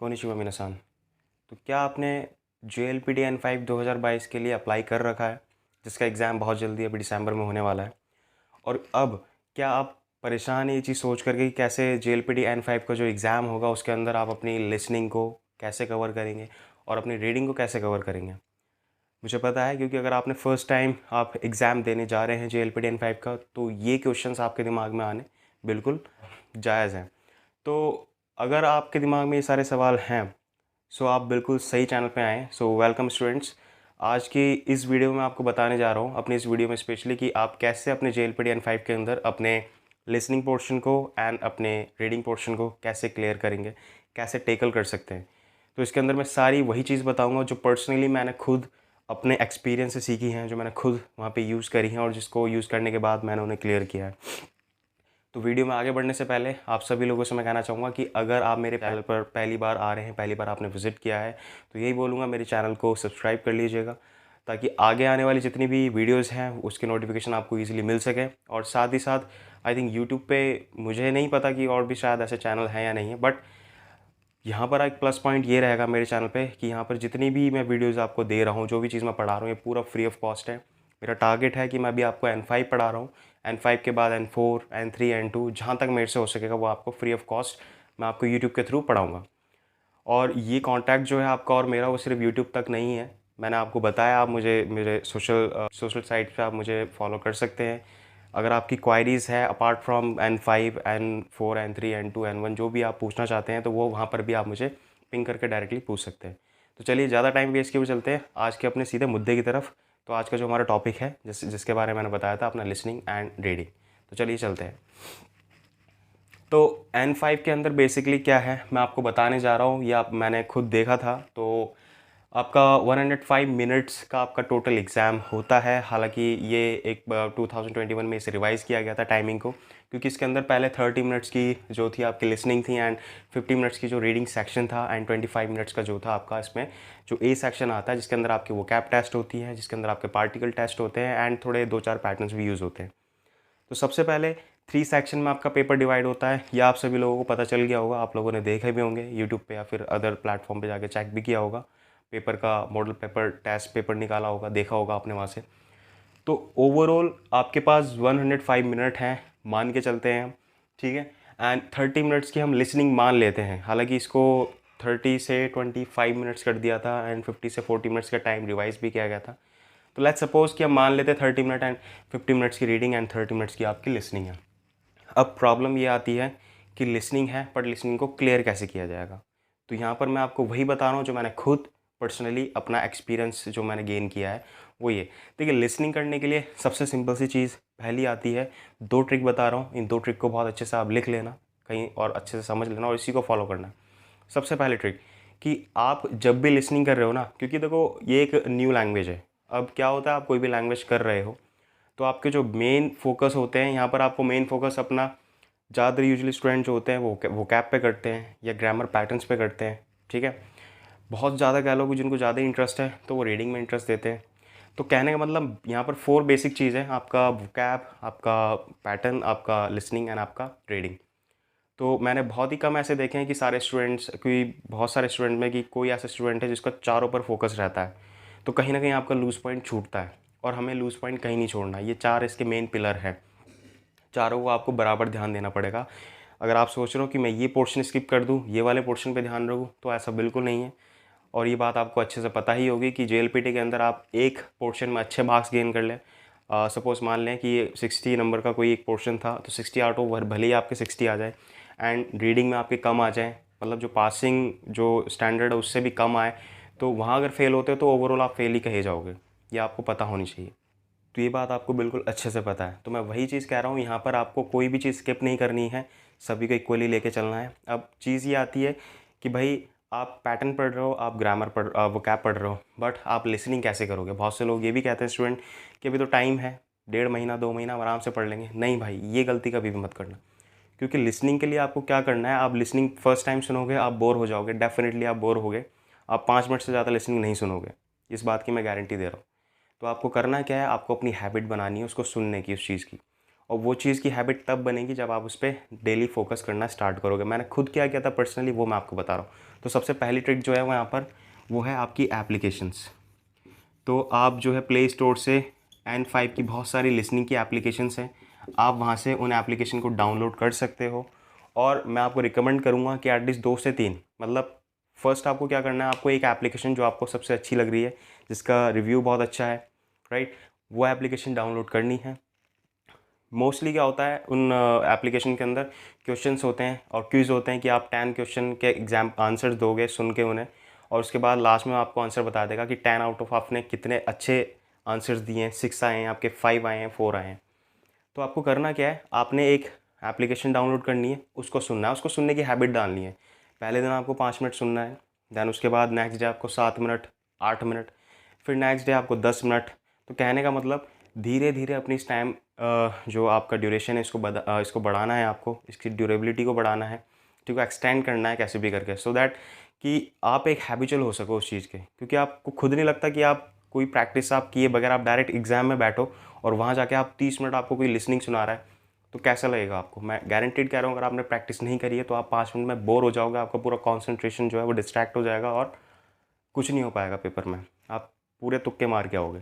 Konnichiwa मिनासान। तो क्या आपने JLPT N5 2022 के लिए अप्लाई कर रखा है, जिसका एग्ज़ाम बहुत जल्दी अभी दिसंबर में होने वाला है? और अब क्या आप परेशान हैं ये चीज़ सोच कर के कि कैसे JLPT N5 का जो एग्ज़ाम होगा उसके अंदर आप अपनी लिसनिंग को कैसे कवर करेंगे और अपनी रीडिंग को कैसे कवर करेंगे? मुझे पता है, क्योंकि अगर आपने फर्स्ट टाइम आप एग्ज़ाम देने जा रहे हैं JLPT N5 का, तो ये क्वेश्चंस आपके दिमाग में आने बिल्कुल जायज़ हैं। तो अगर आपके दिमाग में ये सारे सवाल हैं, सो आप बिल्कुल सही चैनल पे आए। So welcome students. आज की इस वीडियो में आपको बताने जा रहा हूँ, अपनी इस वीडियो में स्पेशली, कि आप कैसे अपने JLPT N5 के अंदर अपने लिसनिंग पोर्शन को एंड अपने रीडिंग पोर्शन को कैसे क्लियर करेंगे, कैसे टेकल कर सकते हैं। तो इसके अंदर मैं सारी वही चीज़ बताऊँगा जो पर्सनली मैंने खुद अपने एक्सपीरियंस से सीखी हैं, जो मैंने खुद वहाँ पे यूज़ करी हैं और जिसको यूज़ करने के बाद मैंने उन्हें क्लियर किया है। तो वीडियो में आगे बढ़ने से पहले आप सभी लोगों से मैं कहना चाहूँगा कि अगर आप मेरे चैनल पर पहली बार आ रहे हैं, पहली बार आपने विज़िट किया है, तो यही बोलूँगा, मेरे चैनल को सब्सक्राइब कर लीजिएगा, ताकि आगे आने वाली जितनी भी वीडियोज़ हैं उसके नोटिफिकेशन आपको ईज़िली मिल सके। और साथ ही साथ आई थिंक यूट्यूब पे, मुझे नहीं पता कि और भी शायद ऐसे चैनल हैं या नहीं है, बट यहाँ पर एक प्लस पॉइंट ये रहेगा मेरे चैनल पे कि यहाँ पर जितनी भी मैं वीडियोज़ आपको दे रहा हूँ, जो भी चीज़ मैं पढ़ा रहा हूँ, ये पूरा फ्री ऑफ कॉस्ट है। मेरा टारगेट है कि मैं अभी आपको N5 पढ़ा रहा हूँ, N5 के बाद N4, N3, N2, जहाँ तक मेरे से हो सकेगा वो आपको फ्री ऑफ कॉस्ट मैं आपको यूट्यूब के थ्रू पढ़ाऊँगा। और ये कॉन्टैक्ट जो है आपका और मेरा, वो सिर्फ यूट्यूब तक नहीं है। मैंने आपको बताया, आप मुझे मेरे सोशल साइट पे आप मुझे फॉलो कर सकते हैं। अगर आपकी क्वायरीज़ है apart from N5, N4, N3, N2, N1, जो भी आप पूछना चाहते हैं, तो वो वहाँ पर भी आप मुझे पिंग करके डायरेक्टली पूछ सकते हैं। तो चलिए ज़्यादा टाइम वेस्ट किए हुए चलते हैं आज के अपने सीधे मुद्दे की तरफ। तो आज का जो हमारा टॉपिक है, जिसके बारे में मैंने बताया था, अपना लिसनिंग एंड रीडिंग। तो चलिए चलते हैं। तो N5 के अंदर बेसिकली क्या है मैं आपको बताने जा रहा हूँ, या मैंने खुद देखा था। तो आपका 105 मिनट्स का आपका टोटल एग्ज़ाम होता है। हालांकि ये एक 2021 में इसे रिवाइज़ किया गया था टाइमिंग को, क्योंकि इसके अंदर पहले 30 मिनट्स की जो थी आपकी लिसनिंग थी, एंड 50 मिनट्स की जो रीडिंग सेक्शन था, एंड 25 मिनट्स का जो था आपका इसमें जो A सेक्शन आता है, जिसके अंदर आपकी वोकैब टेस्ट होती है, जिसके अंदर आपके पार्टिकल टेस्ट होते हैं, एंड थोड़े 2-4 पैटर्न्स भी यूज़ होते हैं। तो सबसे पहले 3 सेक्शन में आपका पेपर डिवाइड होता है। यह आप सभी लोगों को पता चल गया होगा, आप लोगों ने देखे भी होंगे यूट्यूब पे या फिर अदर प्लेटफॉर्म पे जाके चेक भी किया होगा। पेपर का मॉडल पेपर, टेस्ट पेपर निकाला होगा, देखा होगा आपने वहाँ से। तो ओवरऑल आपके पास 105 मिनट हैं, मान के चलते हैं हम, ठीक है। एंड 30 मिनट्स की हम लिसनिंग मान लेते हैं। हालांकि इसको 30 से 25 मिनट्स कर दिया था, एंड 50 से 40 मिनट्स का टाइम रिवाइज भी किया गया था। तो लेट्स सपोज कि हम मान लेते हैं 30 मिनट एंड 50 मिनट्स की रीडिंग एंड 30 मिनट्स की आपकी लिसनिंग है। अब प्रॉब्लम ये आती है कि लिसनिंग है, पर लिसनिंग को क्लियर कैसे किया जाएगा। तो यहाँ पर मैं आपको वही बता रहा हूँ जो मैंने खुद पर्सनली अपना एक्सपीरियंस जो मैंने गेन किया है वो ये। देखिए, लिसनिंग करने के लिए सबसे सिंपल सी चीज़ पहली आती है। 2 ट्रिक बता रहा हूँ, इन 2 ट्रिक को बहुत अच्छे से आप लिख लेना कहीं और अच्छे से समझ लेना और इसी को फॉलो करना। सबसे पहले ट्रिक कि आप जब भी लिसनिंग कर रहे हो ना, क्योंकि देखो ये एक न्यू लैंग्वेज है। अब क्या होता है, आप कोई भी लैंग्वेज कर रहे हो तो आपके जो मेन फोकस होते हैं, यहाँ पर आपको मेन फोकस अपना, ज़्यादातर यूजुअली स्टूडेंट जो होते हैं वो वोकैब पे करते हैं या ग्रामर पैटर्न्स पे करते हैं, ठीक है। बहुत ज़्यादा कह लो कि जिनको ज़्यादा इंटरेस्ट है तो वो रीडिंग में इंटरेस्ट देते हैं। तो कहने का मतलब यहाँ पर 4 बेसिक चीज़ है, आपका वोकैब, आपका पैटर्न, आपका लिसनिंग एंड आपका रीडिंग। तो मैंने बहुत ही कम ऐसे देखे हैं कि सारे स्टूडेंट्स, क्योंकि बहुत सारे स्टूडेंट में कि कोई ऐसा स्टूडेंट है जिसका चारों पर फोकस रहता है, तो कहीं ना कहीं आपका लूज़ पॉइंट छूटता है। और हमें लूज़ पॉइंट कहीं नहीं छोड़ना। ये 4 इसके मेन पिलर हैं, चारों को आपको बराबर ध्यान देना पड़ेगा। अगर आप सोच रहे हो कि मैं ये पोर्शन स्किप कर दूँ, ये वाले पोर्शन पे ध्यान रखूँ, तो ऐसा बिल्कुल नहीं है। और ये बात आपको अच्छे से पता ही होगी कि JLPT के अंदर आप एक पोर्शन में अच्छे मार्क्स गेन कर लें। सपोज़ मान लें कि ये 60 नंबर का कोई एक पोर्शन था, तो 60 आउट ऑफ भले ही आपके 60 आ जाए एंड रीडिंग में आपके कम आ जाए, मतलब जो पासिंग जो स्टैंडर्ड है उससे भी कम आए, तो वहाँ अगर फेल होते हो तो ओवरऑल आप फेल ही कहे जाओगे। ये आपको पता होनी चाहिए। तो ये बात आपको बिल्कुल अच्छे से पता है। तो मैं वही चीज़ कह रहा हूँ, यहाँ पर आपको कोई भी चीज़ स्किप नहीं करनी है, सभी को इक्वली लेके चलना है। अब चीज़ ये आती है कि भाई आप पैटर्न पढ़ रहे हो, आप ग्रामर वोकैब पढ़ रहे हो, बट आप लिसनिंग कैसे करोगे। बहुत से लोग ये भी कहते हैं स्टूडेंट कि अभी तो टाइम है, 1.5 महीना 2 महीना आराम से पढ़ लेंगे। नहीं भाई, ये गलती कभी भी मत करना, क्योंकि लिसनिंग के लिए आपको क्या करना है, आप लिसनिंग फर्स्ट टाइम सुनोगे आप बोर हो जाओगे, डेफिनेटली आप बोर होगे। आप 5 मिनट से ज़्यादा लिसनिंग नहीं सुनोगे, इस बात की मैं गारंटी दे रहा हूँ। तो आपको करना क्या है, आपको अपनी हैबिट बनानी है उसको सुनने की, उस चीज़ की। और वो चीज़ की हैबिट तब बनेगी जब आप उस पर डेली फोकस करना स्टार्ट करोगे। मैंने खुद क्या किया था पर्सनली, वो मैं आपको बता रहा हूँ। तो सबसे पहली ट्रिक जो है वो यहाँ पर वो है आपकी एप्लीकेशंस। तो आप जो है प्ले स्टोर से N5 की बहुत सारी लिसनिंग की एप्लीकेशंस हैं, आप वहाँ से उन एप्लीकेशन को डाउनलोड कर सकते हो। और मैं आपको रिकमेंड करूँगा कि एटलीस्ट 2 से 3, मतलब फर्स्ट आपको क्या करना है, आपको एक एप्लीकेशन जो आपको सबसे अच्छी लग रही है, जिसका रिव्यू बहुत अच्छा है, राइट, वो एप्लीकेशन डाउनलोड करनी है। मोस्टली क्या होता है उन एप्लीकेशन के अंदर क्वेश्चंस होते हैं और क्विज़ होते हैं कि आप 10 क्वेश्चन के एग्जाम आंसर्स दोगे सुन के उन्हें, और उसके बाद लास्ट में आपको आंसर बता देगा कि 10 आउट ऑफ आपने कितने अच्छे आंसर्स दिए हैं, 6 आए हैं आपके, 5 आए हैं, 4 आए हैं। तो आपको करना क्या है, आपने एक एप्लीकेशन डाउनलोड करनी है, उसको सुनना है, उसको सुनने की हैबिट डालनी है। पहले दिन आपको 5 मिनट सुनना है, दैन उसके बाद नेक्स्ट डे आपको 7 मिनट, 8 मिनट, फिर नेक्स्ट डे आपको 10 मिनट। तो कहने का मतलब धीरे धीरे अपनी इस टाइम जो आपका ड्यूरेशन है इसको बढ़ाना है, आपको इसकी ड्यूरेबिलिटी को बढ़ाना है, ठीक है, एक्सटेंड करना है कैसे भी करके, सो दैट कि आप एक हैबिचुअल हो सको उस चीज़ के। क्योंकि आपको खुद नहीं लगता कि आप कोई प्रैक्टिस आप किए बगैर आप डायरेक्ट एग्जाम में बैठो और वहाँ जाके आप 30 मिनट आपको कोई लिसनिंग सुना रहा है, तो कैसा लगेगा आपको। मैं गारंटीड कह रहा हूँ, अगर आपने प्रैक्टिस नहीं करी है तो आप 5 मिनट में बोर हो जाओगे, आपका पूरा कॉन्सेंट्रेशन जो है वो डिस्ट्रैक्ट हो जाएगा और कुछ नहीं हो पाएगा पेपर में, आप पूरे तुक्के मार के आओगे।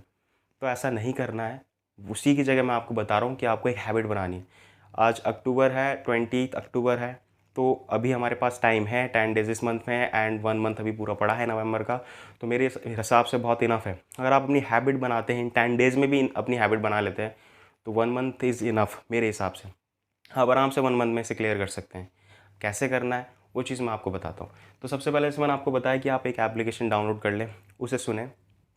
तो ऐसा नहीं करना है। उसी की जगह मैं आपको बता रहा हूँ कि आपको एक हैबिट बनानी है। आज अक्टूबर है, 20 अक्टूबर है, तो अभी हमारे पास टाइम है, 10 डेज इस मंथ में है एंड 1 मंथ अभी पूरा पड़ा है नवंबर का। तो मेरे हिसाब से बहुत इनफ है। अगर आप अपनी हैबिट बनाते हैं, इन 10 डेज़ में भी अपनी हैबिट बना लेते हैं, तो 1 मंथ इज़ इनफ मेरे हिसाब से। आप आराम से 1 मंथ में से क्लियर कर सकते हैं। कैसे करना है वो चीज़ मैं आपको बताता हूँ। तो सबसे पहले से मैंने आपको बताया कि आप एक एप्लीकेशन डाउनलोड कर लें, उसे सुनें,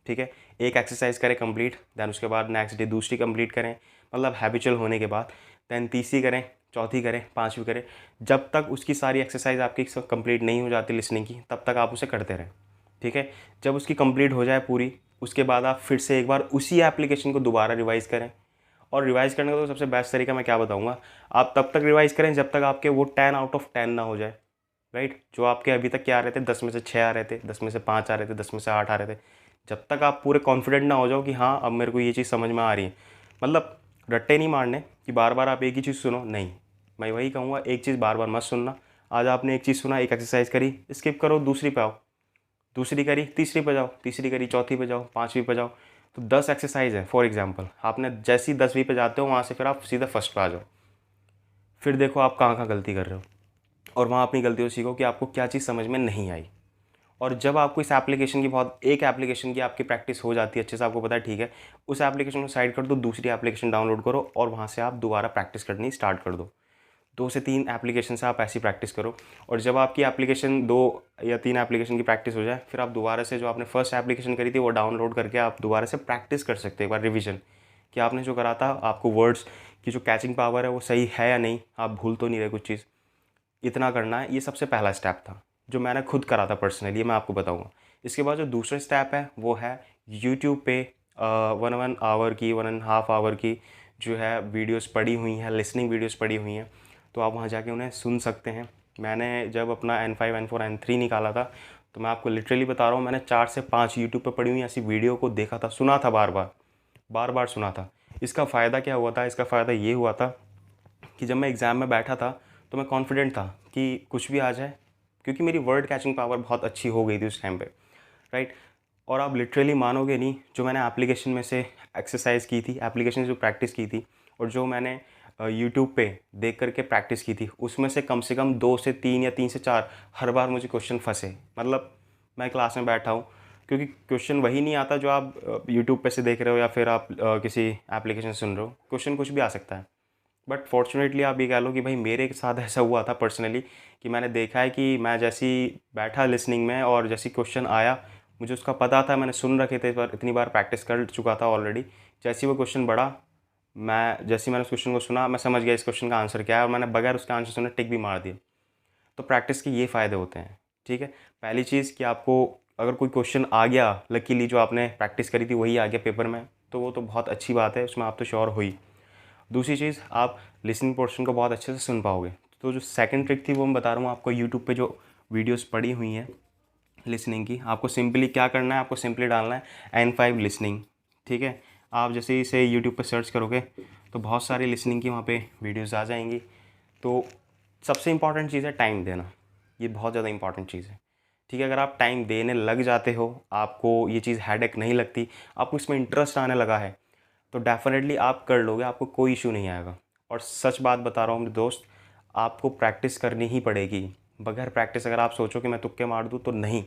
ठीक है, एक एक्सरसाइज करें कंप्लीट, दैन उसके बाद नेक्स्ट डे दूसरी कंप्लीट करें, मतलब हैबिचुअल होने के बाद, दैन तीसरी करें, चौथी करें, पांचवी करें, जब तक उसकी सारी एक्सरसाइज आपकी कंप्लीट नहीं हो जाती लिसनिंग की, तब तक आप उसे करते रहें, ठीक है। जब उसकी कंप्लीट हो जाए पूरी, उसके बाद आप फिर से एक बार उसी एप्लीकेशन को दोबारा रिवाइज करें। और रिवाइज करने का तो सबसे बेस्ट तरीका मैं क्या बताऊँगा, आप तब तक रिवाइज करें जब तक आपके वो 10 आउट ऑफ 10 ना हो जाए, राइट। जो आपके अभी तक क्या आ रहे थे, 10 में से 6 आ रहे थे, 10 में से 5 आ रहे थे, 10 में से 8 आ रहे थे, जब तक आप पूरे कॉन्फिडेंट ना हो जाओ कि हाँ अब मेरे को ये चीज़ समझ में आ रही है, मतलब रट्टे नहीं मारने कि बार बार आप एक ही चीज़ सुनो, नहीं। मैं वही कहूँगा, एक चीज़ बार बार मत सुनना। आज आपने एक चीज़ सुना, एक एक्सरसाइज करी, स्किप करो, दूसरी पे आओ, दूसरी करी, तीसरी पे जाओ, तीसरी करी, चौथी पे जाओ, पाँचवीं पे जाओ। तो 10 एक्सरसाइज है फॉर एग्जाम्पल, आपने जैसी 10वीं पे जाते हो वहाँ से फिर आप सीधा फर्स्ट पे आ जाओ। फिर देखो आप कहाँ कहाँ गलती कर रहे हो और वहाँ अपनी गलतियों सीखो कि आपको क्या चीज़ समझ में नहीं आई। और जब आपको इस एप्लीकेशन की एक एप्लीकेशन की आपकी प्रैक्टिस हो जाती है अच्छे से, आपको पता है ठीक है, उस एप्लीकेशन को साइड कर दो, दूसरी एप्लीकेशन डाउनलोड करो और वहाँ से आप दोबारा प्रैक्टिस करनी स्टार्ट कर दो। 2 से 3 एप्लीकेशन से आप ऐसी प्रैक्टिस करो। और जब आपकी एप्लीकेशन 2 या 3 एप्लीकेशन की प्रैक्टिस हो जाए, फिर आप दोबारा से जो आपने फर्स्ट एप्लीकेशन करी थी वो डाउनलोड करके आप दोबारा से प्रैक्टिस कर सकते हैं, एक बार रिवीजन, कि आपने जो करा था, आपको वर्ड्स की जो कैचिंग पावर है वो सही है या नहीं, आप भूल तो नहीं रहे कुछ चीज़। इतना करना है, ये सबसे पहला स्टेप था जो मैंने खुद करा था पर्सनली, ये मैं आपको बताऊंगा। इसके बाद जो दूसरा स्टेप है वो है यूट्यूब पे 1 आवर की, 1.5 आवर की जो है वीडियोस पड़ी हुई हैं, लिसनिंग वीडियोस पड़ी हुई हैं, तो आप वहाँ जाके उन्हें सुन सकते हैं। मैंने जब अपना N5, N4, N3 निकाला था, तो मैं आपको लिटरली बता रहा हूँ, मैंने 4 से 5 यूट्यूब पे पड़ी हुई ऐसी वीडियो को देखा था, सुना था, बार बार सुना था। इसका फ़ायदा क्या हुआ था, इसका फ़ायदा ये हुआ था कि जब मैं एग्ज़ाम में बैठा था तो मैं कॉन्फिडेंट था कि कुछ भी आ जाए, क्योंकि मेरी वर्ड कैचिंग पावर बहुत अच्छी हो गई थी उस टाइम पे, राइट। और आप लिटरली मानोगे नहीं, जो मैंने एप्लीकेशन में से एक्सरसाइज की थी, एप्लीकेशन से जो प्रैक्टिस की थी, और जो मैंने यूट्यूब पे देख करके प्रैक्टिस की थी, उसमें से कम 2 से 3 या 3 से 4 हर बार मुझे क्वेश्चन फंसे। मतलब मैं क्लास में बैठा हूँ, क्योंकि क्वेश्चन वही नहीं आता जो आप यूट्यूब पे से देख रहे हो या फिर आप किसी एप्लीकेशन से सुन रहे हो, क्वेश्चन कुछ भी आ सकता है। बट फॉर्चुनेटली आप ये कह लो कि भाई मेरे साथ ऐसा हुआ था पर्सनली, कि मैंने देखा है कि मैं जैसी बैठा लिसनिंग में और जैसी क्वेश्चन आया, मुझे उसका पता था, मैंने सुन रखे थे, पर इतनी बार प्रैक्टिस कर चुका था ऑलरेडी। जैसे ही वो क्वेश्चन बढ़ा, जैसे ही मैंने उस क्वेश्चन को सुना, मैं समझ गया इस क्वेश्चन का आंसर क्या है, और मैंने बगैर उसका आंसर सुने टिक भी मार दिया। तो प्रैक्टिस के ये फ़ायदे होते हैं, ठीक है। पहली चीज़ कि आपको अगर कोई क्वेश्चन आ गया, लकीली जो आपने प्रैक्टिस करी थी वही आ गया पेपर में, तो वो तो बहुत अच्छी बात है, उसमें आप तो श्योर हो ही। दूसरी चीज़, आप लिसनिंग पोर्शन को बहुत अच्छे से सुन पाओगे। तो जो सेकंड ट्रिक थी वो मैं बता रहा हूँ आपको, यूट्यूब पे जो वीडियोस पड़ी हुई हैं लिसनिंग की, आपको सिंपली क्या करना है, आपको सिंपली डालना है N5 लिसनिंग, ठीक है। आप जैसे ही इसे यूट्यूब पर सर्च करोगे तो बहुत सारी लिसनिंग की वहाँ पे वीडियोस आ जाएंगी। तो सबसे इम्पॉर्टेंट चीज़ है टाइम देना, ये बहुत ज़्यादा इंपॉर्टेंट चीज़ है। ठीक है, अगर आप टाइम देने लग जाते हो, आपको ये चीज़ हेडेक नहीं लगती, आपको इसमें इंटरेस्ट आने लगा है, तो डेफ़िनेटली आप कर लोगे, आपको कोई इशू नहीं आएगा। और सच बात बता रहा हूँ मेरे दोस्त, आपको प्रैक्टिस करनी ही पड़ेगी। बगैर प्रैक्टिस अगर आप सोचो कि मैं तुक्के मार दूँ, तो नहीं।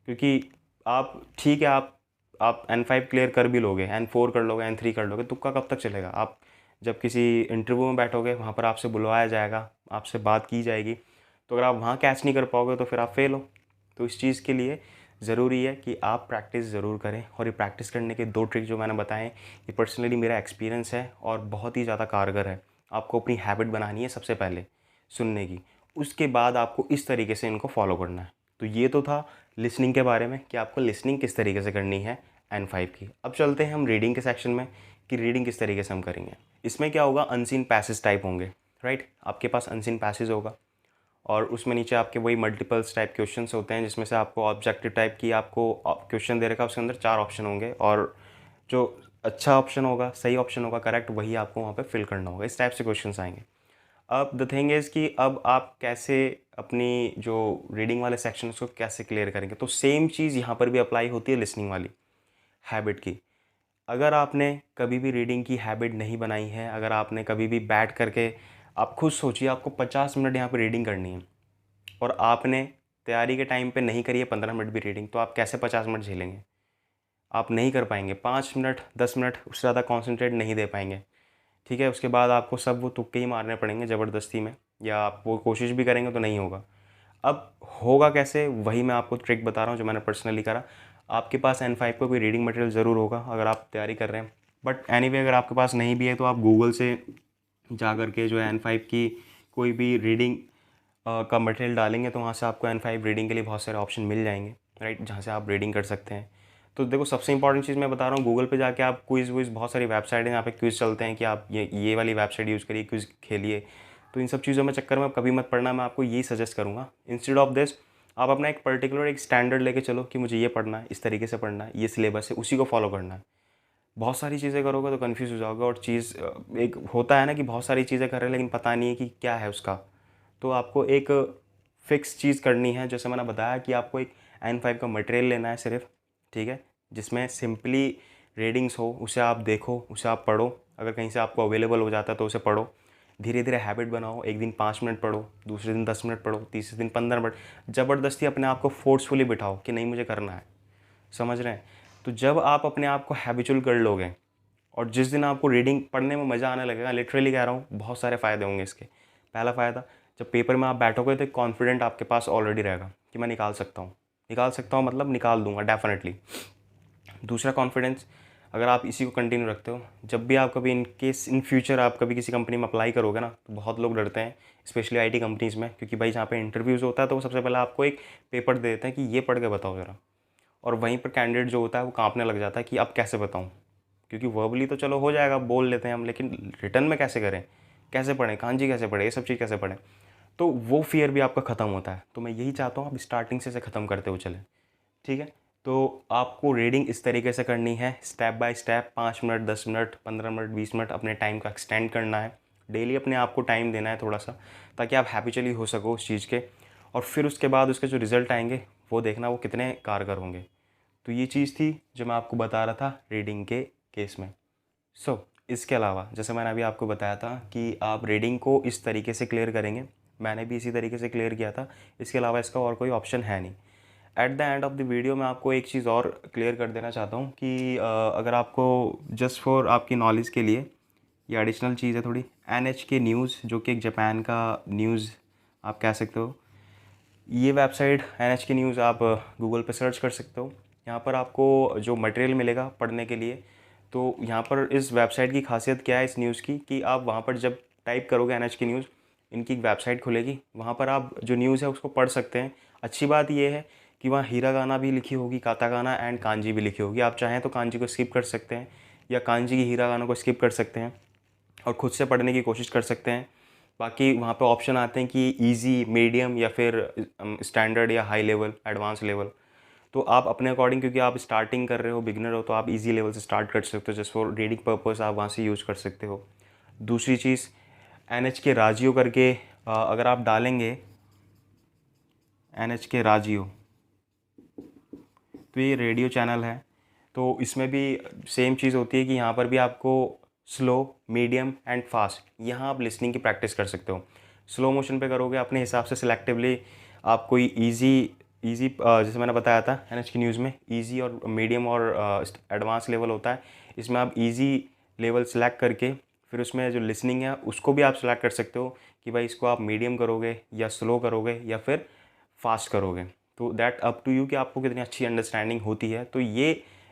क्योंकि आप ठीक है, आप N5 क्लियर कर भी लोगे, N4 कर लोगे, N3 कर लोगे, तुक्का कब तक चलेगा? आप जब किसी इंटरव्यू में बैठोगे, वहाँ पर आपसे बुलवाया जाएगा, आपसे बात की जाएगी, तो अगर आप वहाँ कैच नहीं कर पाओगे तो फिर आप फेल हो। तो इस चीज़ के लिए ज़रूरी है कि आप प्रैक्टिस ज़रूर करें। और ये प्रैक्टिस करने के 2 ट्रिक जो मैंने बताए हैं, ये पर्सनली मेरा एक्सपीरियंस है और बहुत ही ज़्यादा कारगर है। आपको अपनी हैबिट बनानी है सबसे पहले सुनने की, उसके बाद आपको इस तरीके से इनको फॉलो करना है। तो ये तो था लिसनिंग के बारे में कि आपको लिसनिंग किस तरीके से करनी है N5 की। अब चलते हैं हम रीडिंग के सेक्शन में कि रीडिंग किस तरीके से हम करेंगे। इसमें क्या होगा, अनसीन पैसेज टाइप होंगे, राइट? आपके पास अनसीन पैसेज होगा और उसमें नीचे आपके वही मल्टीपल्स टाइप क्वेश्चंस होते हैं, जिसमें से आपको ऑब्जेक्टिव टाइप की आपको क्वेश्चन दे रखा है, उसके अंदर 4 ऑप्शन होंगे और जो अच्छा ऑप्शन होगा, सही ऑप्शन होगा, करेक्ट, वही आपको वहाँ पे फिल करना होगा। इस टाइप से क्वेश्चंस आएंगे। अब द थिंग इज़ कि अब आप कैसे अपनी जो रीडिंग वाले सेक्शन उसको कैसे क्लियर करेंगे। तो सेम चीज़ यहाँ पर भी अप्लाई होती है लिसनिंग वाली हैबिट की। अगर आपने कभी भी रीडिंग की हैबिट नहीं बनाई है, अगर आपने कभी भी बैठ करके, आप खुद सोचिए आपको 50 मिनट यहाँ पे रीडिंग करनी है और आपने तैयारी के टाइम पे नहीं करी है 15 मिनट भी रीडिंग, तो आप कैसे 50 मिनट झेलेंगे? आप नहीं कर पाएंगे। 5 मिनट 10 मिनट उससे ज़्यादा कॉन्सेंट्रेट नहीं दे पाएंगे। ठीक है, उसके बाद आपको सब वो तुक्के ही मारने पड़ेंगे ज़बरदस्ती में, या आप वो कोशिश भी करेंगे तो नहीं होगा। अब होगा कैसे, वही मैं आपको ट्रिक बता रहा हूँ जो मैंने पर्सनली करा। आपके पास N5 का कोई रीडिंग मटेरियल ज़रूर होगा अगर आप तैयारी कर रहे हैं, बट एनीवे अगर आपके पास नहीं भी है तो आप गूगल से जा कर के जो है N5 की कोई भी रीडिंग का मटेरियल डालेंगे तो वहाँ से आपको N5 रीडिंग के लिए बहुत सारे ऑप्शन मिल जाएंगे, राइट, जहाँ से आप रीडिंग कर सकते हैं। तो देखो सबसे इंपॉर्टेंट चीज़ मैं बता रहा हूँ, गूगल पे जाके आप क्विज़ वुइज़, बहुत सारी वेबसाइट हैं यहाँ पे क्विज़ चलते हैं कि आप ये वाली वेबसाइट यूज़ करिए, क्विज़ खेलिए। तो इन सब चीज़ों में चक्कर में आप कभी मत पड़ना, मैं आपको यही सजेस्ट करूँगा। इंस्टेड ऑफ दिस आप अपना एक पर्टिकुलर एक स्टैंडर्ड लेके चलो कि मुझे ये पढ़ना है, इस तरीके से पढ़ना है, ये सिलेबस है, उसी को फॉलो करना है। बहुत सारी चीज़ें करोगे तो कन्फ्यूज़ हो जाओगे, और चीज़ एक होता है ना कि बहुत सारी चीज़ें कर रहे हैं लेकिन पता नहीं है कि क्या है उसका। तो आपको एक फ़िक्स चीज़ करनी है, जैसे मैंने बताया कि आपको एक N5 का मटेरियल लेना है सिर्फ, ठीक है, जिसमें सिंपली रीडिंग्स हो, उसे आप देखो, उसे आप पढ़ो। अगर कहीं से आपको अवेलेबल हो जाता है तो उसे पढ़ो। धीरे धीरे हैबिट बनाओ, एक दिन 5 मिनट पढ़ो, दूसरे दिन 10 मिनट पढ़ो, तीसरे दिन 15 मिनट। ज़बरदस्ती अपने आप को फोर्सफुली बिठाओ कि नहीं मुझे करना है, समझ रहे हैं? तो जब आप अपने आप को हैबिचुअल कर लोगे और जिस दिन आपको रीडिंग पढ़ने में मज़ा आने लगेगा, लिटरली कह रहा हूँ, बहुत सारे फ़ायदे होंगे इसके। पहला फ़ायदा, जब पेपर में आप बैठोगे तो कॉन्फिडेंट आपके पास ऑलरेडी रहेगा कि मैं निकाल सकता हूँ, मतलब निकाल दूंगा डेफिनेटली। दूसरा कॉन्फिडेंस, अगर आप इसी को कंटिन्यू रखते हो, जब भी आप कभी इन केस इन फ्यूचर आप कभी किसी कंपनी में अप्लाई करोगे ना, तो बहुत लोग डरते हैं स्पेशली आईटी कंपनीज़ में, क्योंकि भाई जहाँ पे इंटरव्यूज़ होता है तो वो सबसे पहले आपको एक पेपर दे देते हैं कि ये पढ़ के बताओ ज़रा, और वहीं पर कैंडिडेट जो होता है वो कांपने लग जाता है कि अब कैसे बताऊँ, क्योंकि वर्बली तो चलो हो जाएगा, बोल लेते हैं हम, लेकिन रिटर्न में कैसे करें, कैसे पढ़ें, कांजी कैसे पढ़ें, ये सब चीज़ कैसे पढ़ें। तो वो फियर भी आपका ख़त्म होता है। तो मैं यही चाहता हूँ आप स्टार्टिंग से इसे ख़त्म करते हुए चलें, ठीक है। तो आपको रीडिंग इस तरीके से करनी है, step by step, 5 minute, 10 minute, 15 minute, 20 minute, अपने टाइम का एक्सटेंड करना है। डेली अपने आप को टाइम देना है थोड़ा सा, ताकि आप हैबिचुअली हो सको उस चीज़ के, और फिर उसके बाद उसके जो रिज़ल्ट आएंगे वो देखना वो कितने कारगर होंगे। तो ये चीज़ थी जो मैं आपको बता रहा था रीडिंग के केस में। इसके अलावा जैसे मैंने अभी आपको बताया था कि आप रीडिंग को इस तरीके से क्लियर करेंगे, मैंने भी इसी तरीके से क्लियर किया था, इसके अलावा इसका और कोई ऑप्शन है नहीं। At the end of the video मैं आपको एक चीज़ और क्लियर कर देना चाहता हूँ कि अगर आपको जस्ट फॉर आपकी नॉलेज के लिए ये एडिशनल चीज़ है थोड़ी, NHK न्यूज़, जो कि एक जापान का न्यूज़ आप कह सकते हो, ये वेबसाइट NHK न्यूज़ आप गूगल पे सर्च कर सकते हो। यहाँ पर आपको जो मटेरियल मिलेगा पढ़ने के लिए, तो यहाँ पर इस वेबसाइट की खासियत क्या है इस न्यूज़ की, कि आप वहाँ पर जब टाइप करोगे NHK न्यूज़, इनकी एक वेबसाइट खुलेगी, वहाँ पर आप जो न्यूज़ है उसको पढ़ सकते हैं। अच्छी बात ये है कि वहाँ हीरागाना भी लिखी होगी, काताकाना एंड कांजी भी लिखी होगी। आप चाहें तो कांजी को स्किप कर सकते हैं या कांजी की हीरागाना को स्किप कर सकते हैं और ख़ुद से पढ़ने की कोशिश कर सकते हैं। बाकी वहाँ पे ऑप्शन आते हैं कि इजी, मीडियम या फिर स्टैंडर्ड या हाई लेवल, एडवांस लेवल। तो आप अपने अकॉर्डिंग, क्योंकि आप स्टार्टिंग कर रहे हो, बिगिनर हो, तो आप इजी लेवल से स्टार्ट कर सकते हो, जस्ट फॉर रीडिंग पर्पस आप वहाँ से यूज़ कर सकते हो। दूसरी चीज़, NHK राजियो करके अगर आप डालेंगे NHK राजियो, तो ये रेडियो चैनल है। तो इसमें भी सेम चीज़ होती है कि यहाँ पर भी आपको स्लो, मीडियम एंड फास्ट, यहाँ आप लिसनिंग की प्रैक्टिस कर सकते हो। स्लो मोशन पे करोगे अपने हिसाब से सिलेक्टिवली, आप कोई इजी जैसे मैंने बताया था NHK न्यूज़ में इजी और मीडियम और एडवांस लेवल होता है। इसमें आप इजी लेवल सेलेक्ट करके फिर उसमें जो लिसनिंग है उसको भी आप सेलेक्ट कर सकते हो कि भाई इसको आप मीडियम करोगे या स्लो करोगे या फिर फास्ट करोगे। तो दैट अप टू यू कि आपको कितनी अच्छी अंडरस्टैंडिंग होती है। तो ये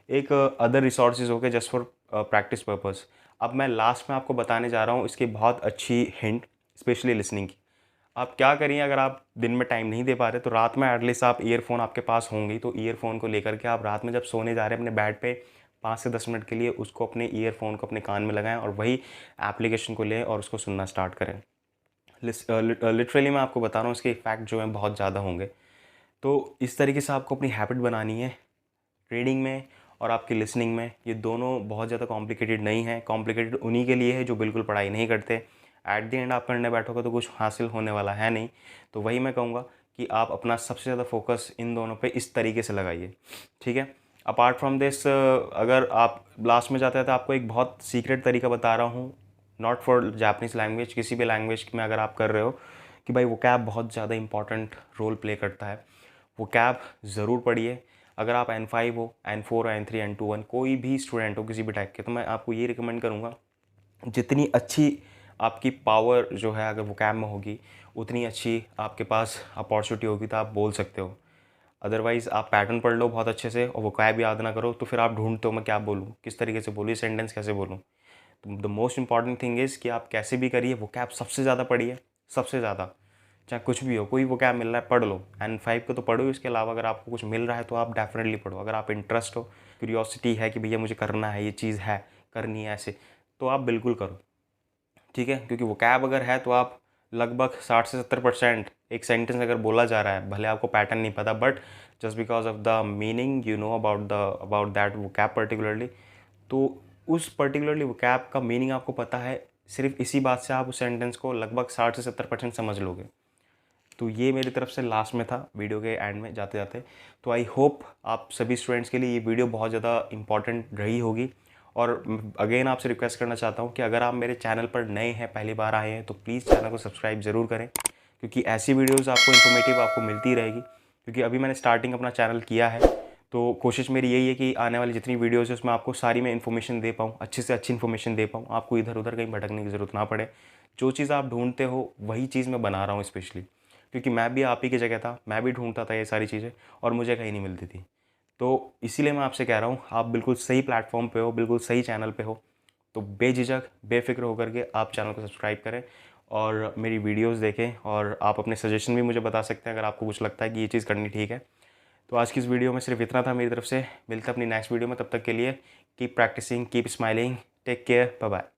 एक अदर रिसोर्सेज हो गए जस्ट फॉर प्रैक्टिस पर्पस। अब मैं लास्ट में आपको बताने जा रहा हूँ इसकी बहुत अच्छी हिंट, स्पेशली लिसनिंग की। आप क्या करिए, अगर आप दिन में टाइम नहीं दे पा रहे तो रात में एटलीस्ट आप ईयरफोन आपके पास होंगी, तो ईयरफोन को लेकर के आप रात में जब सोने जा रहे हैं अपने बेड पे 5 से 10 मिनट के लिए उसको अपने ईयरफोन को अपने कान में लगाएं और वही एप्लीकेशन को लें और उसको सुनना स्टार्ट करें। लिटरली मैं आपको बता रहा हूँ इसके इफ़ेक्ट जो हैं बहुत ज़्यादा होंगे। तो इस तरीके से आपको अपनी हैबिट बनानी है रीडिंग में और आपकी लिसनिंग में। ये दोनों बहुत ज़्यादा कॉम्प्लिकेटेड नहीं है, कॉम्प्लिकेटेड उन्हीं के लिए है जो बिल्कुल पढ़ाई नहीं करते। एट द एंड आप पढ़ने बैठोगे तो कुछ हासिल होने वाला है नहीं। तो वही मैं कहूँगा कि आप अपना सबसे ज़्यादा फोकस इन दोनों पे इस तरीके से लगाइए, ठीक है। अपार्ट फ्रॉम दिस, अगर आप लास्ट में जाते हैं तो आपको एक बहुत सीक्रेट तरीका बता रहा हूँ, नॉट फॉर जापानीज़ लैंग्वेज, किसी भी लैंग्वेज में अगर आप कर रहे हो, कि भाई वोकैब बहुत ज़्यादा इंपॉर्टेंट रोल प्ले करता है। वोकैब ज़रूर पढ़िए। अगर आप N5 हो, N4 हो, N3, N2, कोई भी स्टूडेंट हो किसी भी टाइप के, तो मैं आपको ये रिकमेंड करूँगा, जितनी अच्छी आपकी पावर जो है अगर वोकैब में होगी उतनी अच्छी आपके पास अपॉर्चुनिटी होगी, तो आप बोल सकते हो। अदरवाइज़ आप पैटर्न पढ़ लो बहुत अच्छे से और वोकैब याद ना करो, तो फिर आप ढूंढते हो मैं क्या बोलूँ, किस तरीके से बोलूँ, सेंटेंस कैसे बोलूँ। तो the most important thing is कि आप कैसे भी करिए वोकैब सबसे ज़्यादा पढ़िए, सबसे ज़्यादा। चाहे कुछ भी हो, कोई वोकैब मिल रहा है पढ़ लो, N5 को तो पढ़ो, इसके अलावा अगर आपको कुछ मिल रहा है तो आप डेफिनेटली पढ़ो। अगर आप इंटरेस्ट हो, क्यूरियोसिटी है कि भैया मुझे करना है, ये चीज़ है, करनी है ऐसे, तो आप बिल्कुल करो, ठीक है। क्योंकि वोकैब अगर है तो आप लगभग 60 से 70% एक सेंटेंस अगर बोला जा रहा है, भले आपको पैटर्न नहीं पता, but just because of the meaning you know about that vocab particularly, तो उस पर्टिकुलरली वोकैब का मीनिंग आपको पता है, सिर्फ इसी बात से आप उस सेंटेंस को लगभग 60 से 70% समझ लोगे। तो ये मेरी तरफ से लास्ट में था वीडियो के एंड में जाते जाते। तो आई होप आप सभी स्टूडेंट्स के लिए ये वीडियो बहुत ज़्यादा इंपॉर्टेंट रही होगी। और अगेन आपसे रिक्वेस्ट करना चाहता हूँ कि अगर आप मेरे चैनल पर नए हैं, पहली बार आए हैं, तो प्लीज़ चैनल को सब्सक्राइब ज़रूर करें, क्योंकि ऐसी वीडियोज़ आपको इन्फॉर्मेटिव आपको मिलती रहेगी। क्योंकि अभी मैंने स्टार्टिंग अपना चैनल किया है, तो कोशिश मेरी यही है कि आने वाली जितनी वीडियोज़ है उसमें आपको सारी मैं इन्फॉर्मेशन दे पाऊँ, अच्छी से अच्छी इन्फॉर्मेशन दे पाऊँ, आपको इधर उधर कहीं भटकने की ज़रूरत ना पड़े। जो चीज़ आप ढूंढते हो वही चीज़ मैं बना रहा हूँ स्पेशली, क्योंकि मैं भी आप ही की जगह था, मैं भी ढूंढता था ये सारी चीज़ें और मुझे कहीं नहीं मिलती थी। तो इसीलिए मैं आपसे कह रहा हूँ आप बिल्कुल सही प्लेटफॉर्म पे हो, बिल्कुल सही चैनल पे हो। तो बेझिझक बेफ़िक्र होकर के आप चैनल को सब्सक्राइब करें और मेरी वीडियोस देखें, और आप अपने सजेशन भी मुझे बता सकते हैं अगर आपको कुछ लगता है कि ये चीज़ करनी ठीक है। तो आज की इस वीडियो में सिर्फ इतना था मेरी तरफ से। मिलते हैं अपनी नेक्स्ट वीडियो में, तब तक के लिए keep practising, keep smiling, take care, bye bye.